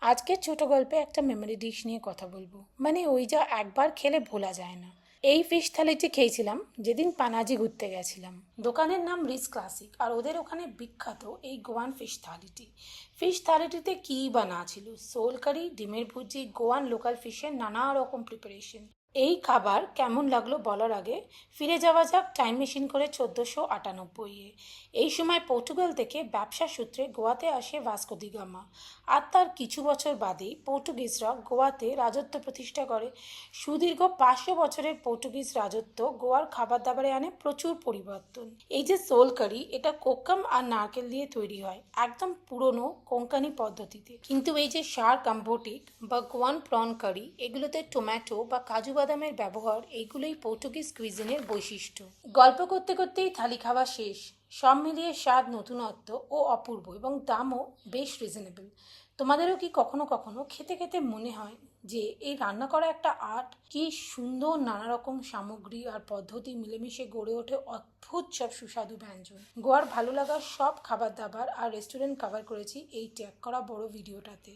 আজকের ছোট গল্পে একটা মেমোরি ডিশ নিয়ে কথা বলবো, মানে ওই যা একবার খেলে ভোলা যায় না। এই ফিশ থালিটি খেয়েছিলাম যেদিন পানাজি ঘুরতে গেছিলাম। দোকানের নাম রিচ ক্লাসিক, আর ওদের ওখানে বিখ্যাত এই গোয়ান ফিশ থালিটি। ফিশ থালিটিতে কী বা না ছিল, সোল কারি, ডিমের ভুজি, গোয়ান লোকাল ফিশের নানা রকম প্রিপারেশন। এই খাবার কেমন লাগলো বলার আগে ফিরে যাওয়া যাক টাইম মেশিন করে 1498-এ। এই সময় পর্তুগাল থেকে ব্যবসা সূত্রে গোয়াতে আসে ভাস্কো দি গামা, আর তার কিছু বছর বাদেই পর্তুগিজরা গোয়াতে রাজত্ব প্রতিষ্ঠা করে। সুদীর্ঘ 500 বছরের পর্তুগিজ রাজত্ব গোয়ার খাবার দাবারে আনে প্রচুর পরিবর্তন। এই যে সোল কারি, এটা কোক্কাম আর নারকেল দিয়ে তৈরি হয়, একদম পুরনো কোঙ্কানি পদ্ধতিতে। কিন্তু এই যে শার কাম্বোটিক বা গোয়ান প্রন কারি, এগুলোতে টমেটো বা কাজু বাদামের ব্যবহার, এইগুলোই পর্তুগিজ কুইজিনের বৈশিষ্ট্য। গল্প করতে করতেই থালি খাওয়া শেষ। সব মিলিয়ে স্বাদ, নতুনত্ব ও অপূর্ব, এবং দামও বেশ রিজনেবল। তোমাদেরও কি কখনো কখনো খেতে খেতে মনে হয় যে এই রান্না করা একটা আর্ট? কি সুন্দর নানা রকম সামগ্রী আর পদ্ধতি মিলেমিশে গড়ে ওঠে অদ্ভুত সব সুস্বাদু ব্যঞ্জন। গোয়ার ভালো লাগা সব খাবার দাবার আর রেস্টুরেন্ট কভার করেছি এই ট্যাগ করা বড় ভিডিওটাতে।